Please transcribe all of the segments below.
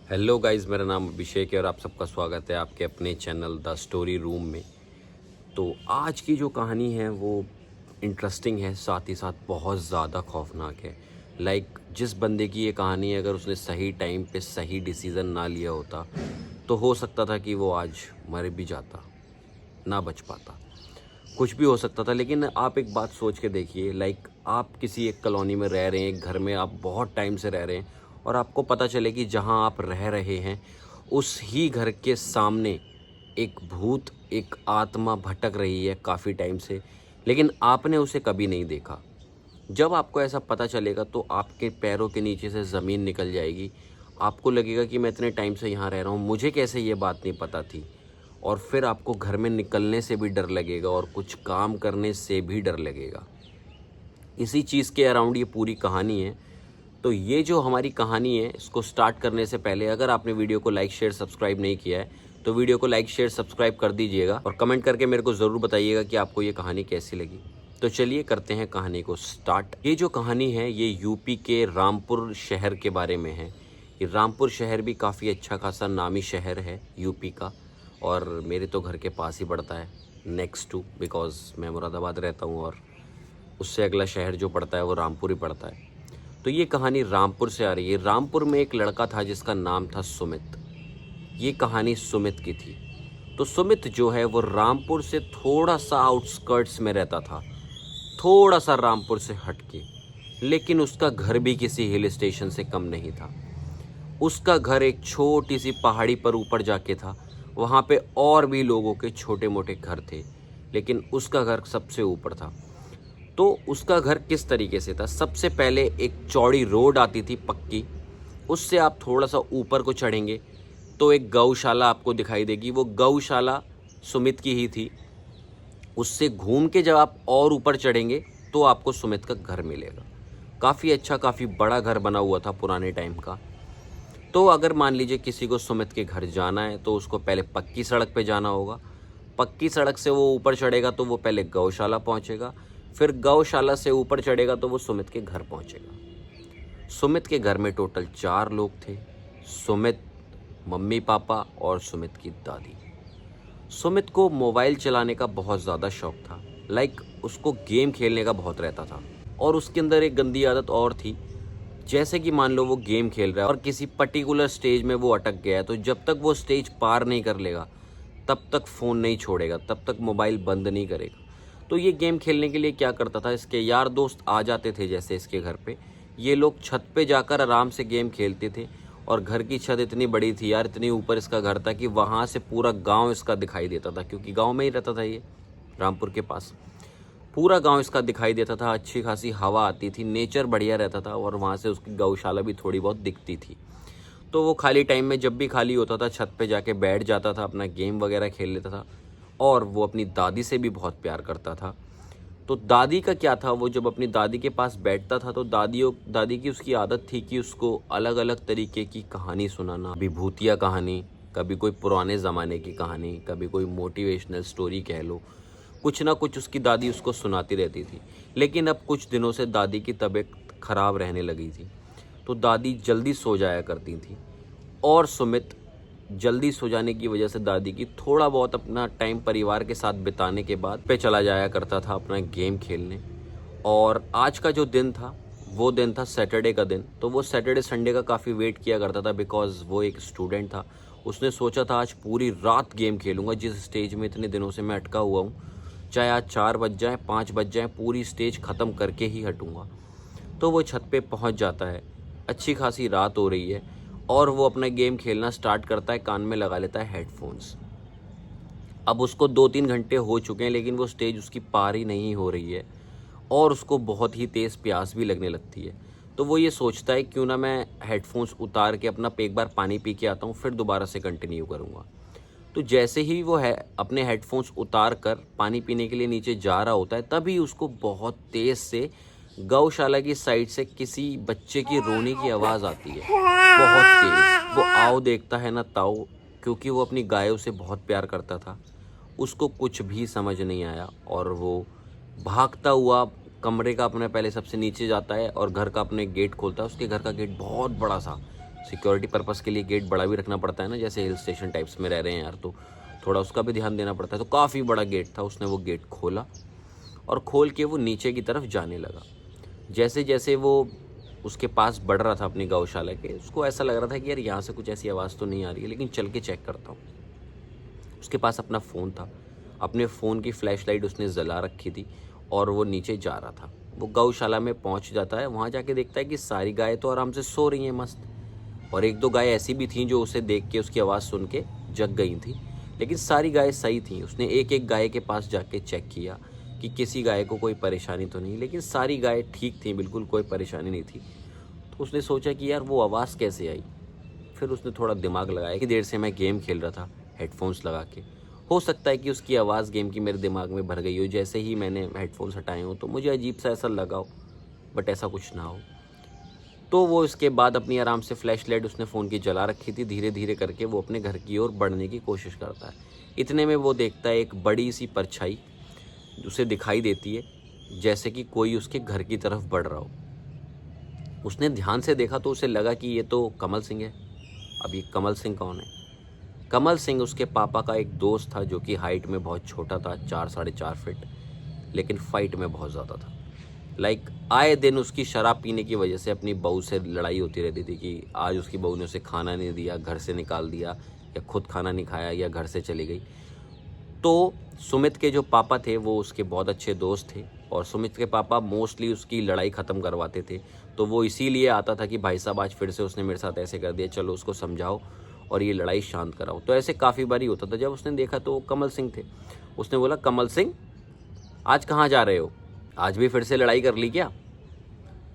Hello guys, मेरा नाम अभिषेक है और आप सबका स्वागत है आपके अपने चैनल द स्टोरी रूम में। तो आज की जो कहानी है वो इंटरेस्टिंग है, साथ ही साथ बहुत ज़्यादा खौफनाक है। जिस बंदे की ये कहानी है, अगर उसने सही टाइम पे सही डिसीज़न ना लिया होता तो हो सकता था कि वो आज मर भी जाता, ना बच पाता, कुछ भी हो सकता था। लेकिन आप एक बात सोच के देखिए, आप किसी एक कॉलोनी में रह रहे हैं, एक घर में आप बहुत टाइम से रह रहे हैं और आपको पता चले कि जहां आप रह रहे हैं उस ही घर के सामने एक भूत, एक आत्मा भटक रही है काफ़ी टाइम से, लेकिन आपने उसे कभी नहीं देखा। जब आपको ऐसा पता चलेगा तो आपके पैरों के नीचे से ज़मीन निकल जाएगी। आपको लगेगा कि मैं इतने टाइम से यहाँ रह रहा हूँ, मुझे कैसे ये बात नहीं पता थी। और फिर आपको घर में निकलने से भी डर लगेगा और कुछ काम करने से भी डर लगेगा। इसी चीज़ के अराउंड ये पूरी कहानी है। तो ये जो हमारी कहानी है, इसको स्टार्ट करने से पहले अगर आपने वीडियो को लाइक शेयर सब्सक्राइब नहीं किया है तो वीडियो को लाइक शेयर सब्सक्राइब कर दीजिएगा और कमेंट करके मेरे को ज़रूर बताइएगा कि आपको ये कहानी कैसी लगी। तो चलिए करते हैं कहानी को स्टार्ट। ये जो कहानी है ये यूपी के रामपुर शहर के बारे में है। ये रामपुर शहर भी काफ़ी अच्छा खासा नामी शहर है यूपी का, और मेरे तो घर के पास ही पड़ता है, नेक्स्ट टू, बिकॉज़ मैं मुरादाबाद रहता हूँ और उससे अगला शहर जो पड़ता है वो रामपुर ही पड़ता है। तो ये कहानी रामपुर से आ रही है। रामपुर में एक लड़का था जिसका नाम था सुमित। ये कहानी सुमित की थी। तो सुमित जो है वो रामपुर से थोड़ा सा आउटस्कर्ट्स में रहता था, थोड़ा सा रामपुर से हटके। लेकिन उसका घर भी किसी हिल स्टेशन से कम नहीं था। उसका घर एक छोटी सी पहाड़ी पर ऊपर जाके था। वहाँ पे और भी लोगों के छोटे मोटे घर थे, लेकिन उसका घर सबसे ऊपर था। तो उसका घर किस तरीके से था, सबसे पहले एक चौड़ी रोड आती थी पक्की, उससे आप थोड़ा सा ऊपर को चढ़ेंगे तो एक गौशाला आपको दिखाई देगी। वो गौशाला सुमित की ही थी। उससे घूम के जब आप और ऊपर चढ़ेंगे तो आपको सुमित का घर मिलेगा। काफ़ी अच्छा, काफ़ी बड़ा घर बना हुआ था पुराने टाइम का। तो अगर मान लीजिए किसी को सुमित के घर जाना है तो उसको पहले पक्की सड़क पे जाना होगा। पक्की सड़क से वो ऊपर चढ़ेगा तो वो पहले गौशाला पहुंचेगा, फिर गौशाला से ऊपर चढ़ेगा तो वो सुमित के घर पहुंचेगा। सुमित के घर में टोटल 4 लोग थे, सुमित, मम्मी पापा और सुमित की दादी। सुमित को मोबाइल चलाने का बहुत ज़्यादा शौक था। उसको गेम खेलने का बहुत रहता था। और उसके अंदर एक गंदी आदत और थी, जैसे कि मान लो वो गेम खेल रहा है और किसी पर्टिकुलर स्टेज में वो अटक गया है, तो जब तक वो स्टेज पार नहीं कर लेगा तब तक फ़ोन नहीं छोड़ेगा, तब तक मोबाइल बंद नहीं करेगा। तो ये गेम खेलने के लिए क्या करता था, इसके यार दोस्त आ जाते थे जैसे इसके घर पे, ये लोग छत पे जाकर आराम से गेम खेलते थे। और घर की छत इतनी बड़ी थी यार, इतनी ऊपर इसका घर था कि वहाँ से पूरा गांव इसका दिखाई देता था, क्योंकि गांव में ही रहता था ये, रामपुर के पास। पूरा गांव इसका दिखाई देता था, अच्छी खासी हवा आती थी, नेचर बढ़िया रहता था और वहाँ से उसकी गौशाला भी थोड़ी बहुत दिखती थी। तो वो खाली टाइम में जब भी खाली होता था छत पे जाके बैठ जाता था, अपना गेम वगैरह खेल लेता था। और वो अपनी दादी से भी बहुत प्यार करता था। तो दादी का क्या था, वो जब अपनी दादी के पास बैठता था तो दादी की उसकी आदत थी कि उसको अलग अलग तरीके की कहानी सुनाना। कभी भूतिया कहानी, कभी कोई पुराने ज़माने की कहानी, कभी कोई मोटिवेशनल स्टोरी कह लो, कुछ ना कुछ उसकी दादी उसको सुनाती रहती थी। लेकिन अब कुछ दिनों से दादी की तबीयत खराब रहने लगी थी, तो दादी जल्दी सो जाया करती थी। और सुमित जल्दी सो जाने की वजह से दादी की थोड़ा बहुत अपना टाइम परिवार के साथ बिताने के बाद पे चला जाया करता था अपना गेम खेलने। और आज का जो दिन था वो दिन था सैटरडे का दिन। तो वो सैटरडे संडे का काफ़ी वेट किया करता था, बिकॉज़ वो एक स्टूडेंट था। उसने सोचा था आज पूरी रात गेम खेलूंगा, जिस स्टेज में इतने दिनों से मैं अटका हुआ हूँ, चाहे आज 4 बज जाए 5 बज जाए, पूरी स्टेज ख़त्म करके ही हटूंगा। तो वो छत पे पहुंच जाता है, अच्छी खासी रात हो रही है और वो अपना गेम खेलना स्टार्ट करता है, कान में लगा लेता है हेडफोन्स। अब उसको 2-3 घंटे हो चुके हैं लेकिन वो स्टेज उसकी पार ही नहीं हो रही है और उसको बहुत ही तेज़ प्यास भी लगने लगती है। तो वो ये सोचता है क्यों ना मैं हेडफोन्स उतार के अपना एक बार पानी पी के आता हूँ, फिर दोबारा से कंटिन्यू करूँगा। तो जैसे ही वो है अपने हेडफोन्स उतार कर पानी पीने के लिए नीचे जा रहा होता है, तभी उसको बहुत तेज़ से गौशाला की साइड से किसी बच्चे की रोने की आवाज़ आती है, बहुत तेज़। वो आओ देखता है ना ताओ, क्योंकि वो अपनी गायों से बहुत प्यार करता था। उसको कुछ भी समझ नहीं आया और वो भागता हुआ कमरे का अपने पहले सबसे नीचे जाता है और घर का अपने गेट खोलता है। उसके घर का गेट बहुत बड़ा सा, सिक्योरिटी पर्पज़ के लिए गेट बड़ा भी रखना पड़ता है ना, जैसे हिल स्टेशन टाइप्स में रह रहे हैं यार, तो थोड़ा उसका भी ध्यान देना पड़ता है। तो काफ़ी बड़ा गेट था, उसने वो गेट खोला और खोल के वो नीचे की तरफ जाने लगा। जैसे जैसे वो उसके पास बढ़ रहा था अपनी गौशाला के, उसको ऐसा लग रहा था कि यार यहाँ से कुछ ऐसी आवाज़ तो नहीं आ रही है, लेकिन चल के चेक करता हूँ। उसके पास अपना फ़ोन था, अपने फ़ोन की फ्लैश लाइट उसने जला रखी थी और वो नीचे जा रहा था। वो गौशाला में पहुँच जाता है, वहाँ जाके देखता है कि सारी गायें तो आराम से सो रही हैं मस्त, और एक दो गाय ऐसी भी थीं जो उसे देख के, उसकी आवाज़ सुन के जग गई थी, लेकिन सारी गायें सही थीं। उसने एक एक गाय के पास जाके चेक किया कि किसी गाय को कोई परेशानी तो नहीं, लेकिन सारी गायें ठीक थीं, बिल्कुल कोई परेशानी नहीं थी। तो उसने सोचा कि यार वो आवाज़ कैसे आई। फिर उसने थोड़ा दिमाग लगाया कि देर से मैं गेम खेल रहा था हेडफोन्स लगा के, हो सकता है कि उसकी आवाज़ गेम की मेरे दिमाग में भर गई हो, जैसे ही मैंने हेडफोन्स हटाए हो तो मुझे अजीब सा ऐसा लगा हो, बट ऐसा कुछ ना हो। तो वो इसके बाद अपनी आराम से फ्लैश लाइट उसने फ़ोन की जला रखी थी, धीरे धीरे करके वो अपने घर की ओर बढ़ने की कोशिश करता है। इतने में वो देखता है एक बड़ी सी परछाई उसे दिखाई देती है, जैसे कि कोई उसके घर की तरफ बढ़ रहा हो। उसने ध्यान से देखा तो उसे लगा कि ये तो कमल सिंह है। अब ये कमल सिंह कौन है? कमल सिंह उसके पापा का एक दोस्त था जो कि हाइट में बहुत छोटा था, 4 साढ़े 4 फीट, लेकिन फाइट में बहुत ज़्यादा था। आए दिन उसकी शराब पीने की वजह से अपनी बहू से लड़ाई होती रहती थी कि आज उसकी बहू ने उसे खाना नहीं दिया, घर से निकाल दिया, या खुद खाना नहीं खाया, या घर से चली गई। तो सुमित के जो पापा थे वो उसके बहुत अच्छे दोस्त थे, और सुमित के पापा मोस्टली उसकी लड़ाई ख़त्म करवाते थे। तो वो इसीलिए आता था कि भाई साहब आज फिर से उसने मेरे साथ ऐसे कर दिया, चलो उसको समझाओ और ये लड़ाई शांत कराओ। तो ऐसे काफ़ी बारी होता था। जब उसने देखा तो वो कमल सिंह थे। उसने बोला, कमल सिंह आज कहाँ जा रहे हो? आज भी फिर से लड़ाई कर ली क्या?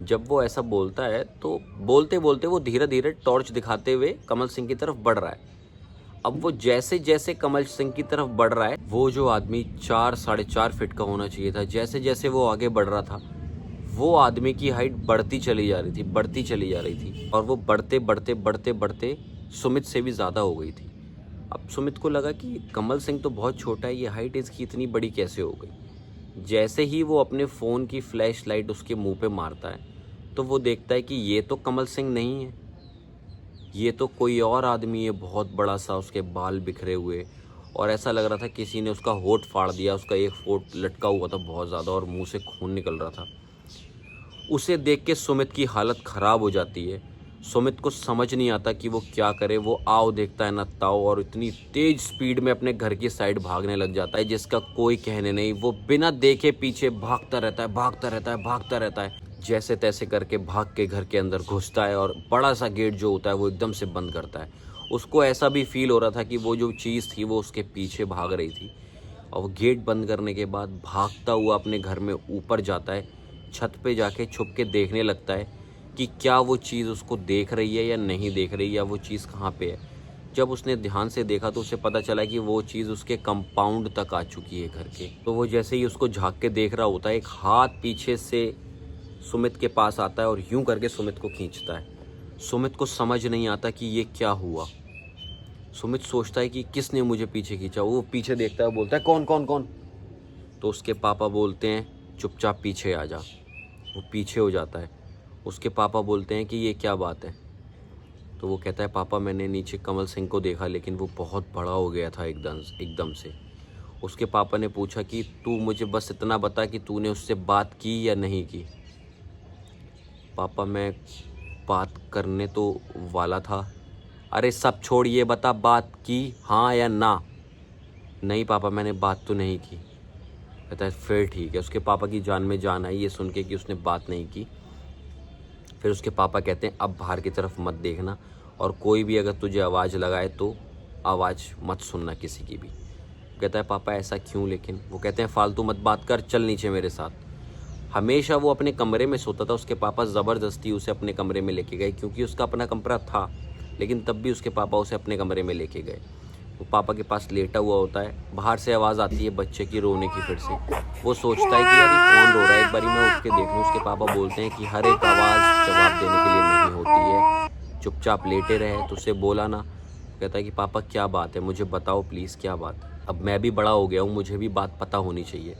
जब वो ऐसा बोलता है तो बोलते बोलते वो धीरे धीरे टॉर्च दिखाते हुए कमल सिंह की तरफ बढ़ रहा है। अब वो जैसे जैसे कमल सिंह की तरफ बढ़ रहा है, वो जो आदमी 4 साढ़े 4 फीट का होना चाहिए था, जैसे जैसे वो आगे बढ़ रहा था, वो आदमी की हाइट बढ़ती चली जा रही थी, बढ़ती चली जा रही थी, और वो बढ़ते बढ़ते बढ़ते बढ़ते सुमित से भी ज़्यादा हो गई थी। अब सुमित को लगा कि कमल सिंह तो बहुत छोटा है, ये हाइट इसकी इतनी बड़ी कैसे हो गई। जैसे ही वो अपने फ़ोन की फ्लैश लाइट उसके मुंह पे मारता है तो वो देखता है कि ये तो कमल सिंह नहीं है, ये तो कोई और आदमी है, बहुत बड़ा सा, उसके बाल बिखरे हुए, और ऐसा लग रहा था किसी ने उसका होठ फाड़ दिया। उसका एक होठ लटका हुआ था बहुत ज़्यादा और मुंह से खून निकल रहा था। उसे देख के सुमित की हालत ख़राब हो जाती है। सुमित को समझ नहीं आता कि वो क्या करे। वो आओ देखता है ना ताओ, और इतनी तेज़ स्पीड में अपने घर की साइड भागने लग जाता है जिसका कोई कहने नहीं। वो बिना देखे पीछे भागता रहता है, भागता रहता है, भागता रहता है। जैसे तैसे करके भाग के घर के अंदर घुसता है और बड़ा सा गेट जो होता है वो एकदम से बंद करता है। उसको ऐसा भी फील हो रहा था कि वो जो चीज़ थी वो उसके पीछे भाग रही थी। और वो गेट बंद करने के बाद भागता हुआ अपने घर में ऊपर जाता है। छत पे जाके छुप के देखने लगता है कि क्या वो चीज़ उसको देख रही है या नहीं देख रही, या वो चीज़ कहाँ पे है। जब उसने ध्यान से देखा तो उसे पता चला कि वो चीज़ उसके कंपाउंड तक आ चुकी है घर के। तो वो जैसे ही उसको झांक के देख रहा होता है, एक हाथ पीछे से सुमित के पास आता है और यूं करके सुमित को खींचता है। सुमित को समझ नहीं आता कि ये क्या हुआ। सुमित सोचता है कि किसने मुझे पीछे खींचा। वो पीछे देखता है, बोलता है, कौन कौन कौन? तो उसके पापा बोलते हैं, चुपचाप पीछे आ जा। वो पीछे हो जाता है। उसके पापा बोलते हैं कि ये क्या बात है? तो वो कहता है, पापा मैंने नीचे कमल सिंह को देखा, लेकिन वो बहुत बड़ा हो गया था एकदम से। उसके पापा ने पूछा कि तू मुझे बस इतना बता कि तूने उससे बात की या नहीं की। पापा मैं बात करने तो वाला था। अरे सब छोड़, ये बता बात की हाँ या ना? नहीं पापा मैंने बात तो नहीं की। कहता है फिर ठीक है। उसके पापा की जान में जान आई ये सुन के कि उसने बात नहीं की। फिर उसके पापा कहते हैं, अब बाहर की तरफ मत देखना, और कोई भी अगर तुझे आवाज़ लगाए तो आवाज़ मत सुनना किसी की भी। कहता है पापा ऐसा क्यों? लेकिन वो कहते हैं फालतू मत बात कर, चल नीचे मेरे साथ। हमेशा वो अपने कमरे में सोता था। उसके पापा ज़बरदस्ती उसे अपने कमरे में लेके गए, क्योंकि उसका अपना कमरा था, लेकिन तब भी उसके पापा उसे अपने कमरे में लेके गए। वो पापा के पास लेटा हुआ होता है। बाहर से आवाज़ आती है बच्चे की रोने की। फिर से वो सोचता है कि यार ये कौन रो रहा है, एक बारी मैं उठ के देख लूँ। उसके पापा बोलते हैं कि हर एक आवाज़ जवाब देने के लिए नहीं होती है, चुपचाप लेटे रहे। तो उसे बोला ना। कहता है कि पापा क्या बात है, मुझे बताओ प्लीज़ क्या बात है। अब मैं भी बड़ा हो गया हूँ, मुझे भी बात पता होनी चाहिए।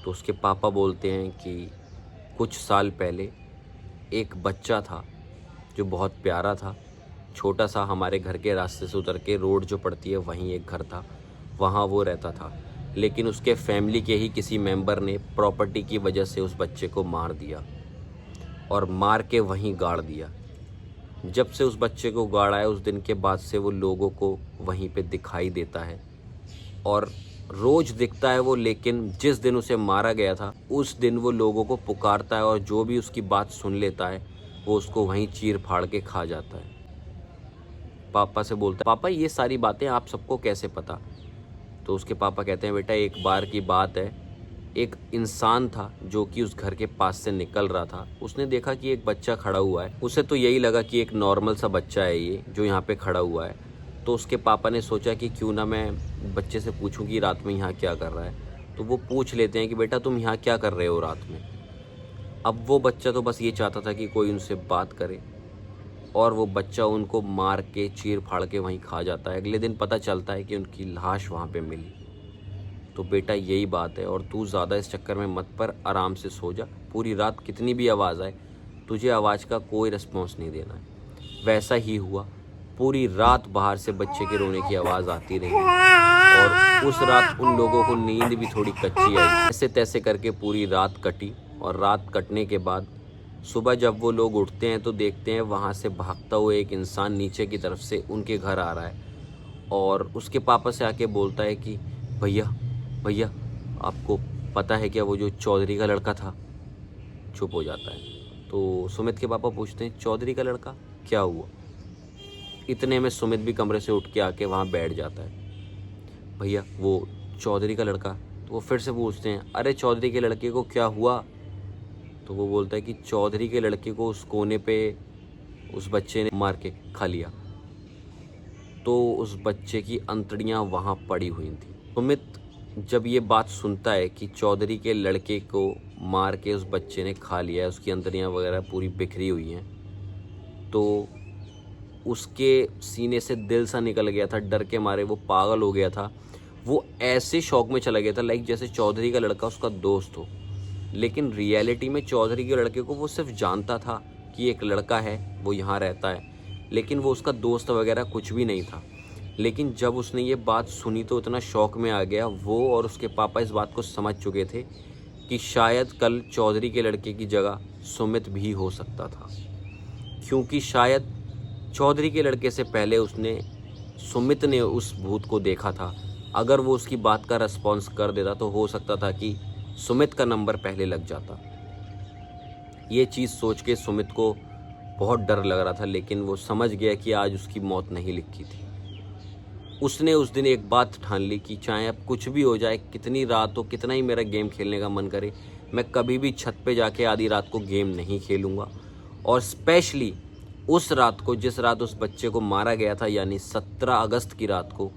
तो उसके पापा बोलते हैं कि कुछ साल पहले एक बच्चा था जो बहुत प्यारा था। छोटा सा हमारे घर के रास्ते से उतर के रोड जो पड़ती है वहीं एक घर था, वहाँ वो रहता था। लेकिन उसके फैमिली के ही किसी मेंबर ने प्रॉपर्टी की वजह से उस बच्चे को मार दिया और मार के वहीं गाड़ दिया। जब से उस बच्चे को गाड़ा है उस दिन के बाद से वो लोगों को वहीं पे दिखाई देता है और रोज़ दिखता है वो। लेकिन जिस दिन उसे मारा गया था उस दिन वो लोगों को पुकारता है और जो भी उसकी बात सुन लेता है वो उसको वहीं चीर फाड़ के खा जाता है। पापा से बोलता है, पापा ये सारी बातें आप सबको कैसे पता? तो उसके पापा कहते हैं, बेटा एक बार की बात है, एक इंसान था जो कि उस घर के पास से निकल रहा था। उसने देखा कि एक बच्चा खड़ा हुआ है। उसे तो यही लगा कि एक नॉर्मल सा बच्चा है ये जो यहाँ पे खड़ा हुआ है। तो उसके पापा ने सोचा कि क्यों ना मैं बच्चे से पूछूं कि रात में यहाँ क्या कर रहा है। तो वो पूछ लेते हैं कि बेटा तुम यहाँ क्या कर रहे हो रात में। अब वो बच्चा तो बस ये चाहता था कि कोई उनसे बात करे और वो बच्चा उनको मार के चीर फाड़ के वहीं खा जाता है। अगले दिन पता चलता है कि उनकी लाश वहाँ पे मिली। तो बेटा यही बात है और तू ज़्यादा इस चक्कर में मत पर, आराम से सो जा। पूरी रात कितनी भी आवाज़ आए तुझे आवाज़ का कोई रिस्पॉन्स नहीं देना है। वैसा ही हुआ। पूरी रात बाहर से बच्चे के रोने की आवाज़ आती रही और उस रात उन लोगों को नींद भी थोड़ी कच्ची आई। ऐसे तैसे करके पूरी रात कटी और रात कटने के बाद सुबह जब वो लोग उठते हैं तो देखते हैं वहाँ से भागता हुआ एक इंसान नीचे की तरफ से उनके घर आ रहा है और उसके पापा से आके बोलता है कि भैया भैया आपको पता है क्या वो जो चौधरी का लड़का था? चुप हो जाता है। तो सुमित के पापा पूछते हैं, चौधरी का लड़का क्या हुआ? इतने में सुमित भी कमरे से उठ के आके वहाँ बैठ जाता है। भैया वो चौधरी का लड़का। तो वो फिर से पूछते हैं, अरे चौधरी के लड़के को क्या हुआ? तो वो बोलता है कि चौधरी के लड़के को उस कोने पे उस बच्चे ने मार के खा लिया। तो उस बच्चे की अंतड़ियाँ वहाँ पड़ी हुई थी। सुमित जब ये बात सुनता है कि चौधरी के लड़के को मार के उस बच्चे ने खा लिया है, उसकी अंतड़ियाँ वगैरह पूरी बिखरी हुई हैं, तो उसके सीने से दिल सा निकल गया था। डर के मारे वो पागल हो गया था। वो ऐसे शौक में चला गया था लाइक जैसे चौधरी का लड़का उसका दोस्त हो। लेकिन रियलिटी में चौधरी के लड़के को वो सिर्फ जानता था कि एक लड़का है, वो यहाँ रहता है, लेकिन वो उसका दोस्त वगैरह कुछ भी नहीं था। लेकिन जब उसने ये बात सुनी तो इतना शौक में आ गया वो और उसके पापा इस बात को समझ चुके थे कि शायद कल चौधरी के लड़के की जगह सुमित भी हो सकता था, क्योंकि शायद चौधरी के लड़के से पहले सुमित ने उस भूत को देखा था। अगर वो उसकी बात का रिस्पॉन्स कर देता तो हो सकता था कि सुमित का नंबर पहले लग जाता। ये चीज़ सोच के सुमित को बहुत डर लग रहा था, लेकिन वो समझ गया कि आज उसकी मौत नहीं लिखी थी। उसने उस दिन एक बात ठान ली कि चाहे अब कुछ भी हो जाए, कितनी रात हो, कितना ही मेरा गेम खेलने का मन करे, मैं कभी भी छत पे जाके आधी रात को गेम नहीं खेलूँगा। और स्पेशली उस रात को, जिस रात उस बच्चे को मारा गया था, यानी 17 अगस्त की रात को,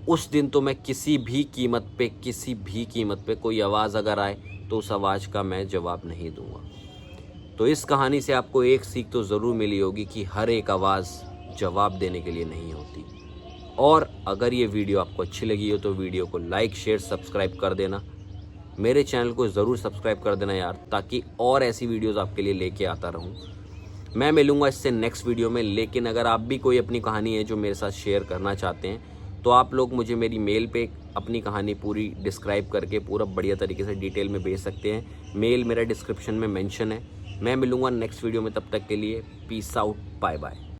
उस दिन तो मैं किसी भी कीमत पे कोई आवाज़ अगर आए तो उस आवाज़ का मैं जवाब नहीं दूंगा। तो इस कहानी से आपको एक सीख तो ज़रूर मिली होगी कि हर एक आवाज़ जवाब देने के लिए नहीं होती। और अगर ये वीडियो आपको अच्छी लगी हो तो वीडियो को लाइक, शेयर, सब्सक्राइब कर देना। मेरे चैनल को ज़रूर सब्सक्राइब कर देना यार, ताकि और ऐसी वीडियोस आपके लिए लेके आता रहूँ। मैं मिलूँगा इससे नेक्स्ट वीडियो में। लेकिन अगर आप भी कोई अपनी कहानी है जो मेरे साथ शेयर करना चाहते हैं तो आप लोग मुझे मेरी मेल पे अपनी कहानी पूरी डिस्क्राइब करके पूरा बढ़िया तरीके से डिटेल में भेज सकते हैं। मेल मेरा डिस्क्रिप्शन में मेंशन है। मैं मिलूँगा नेक्स्ट वीडियो में, तब तक के लिए पीस आउट, बाय बाय।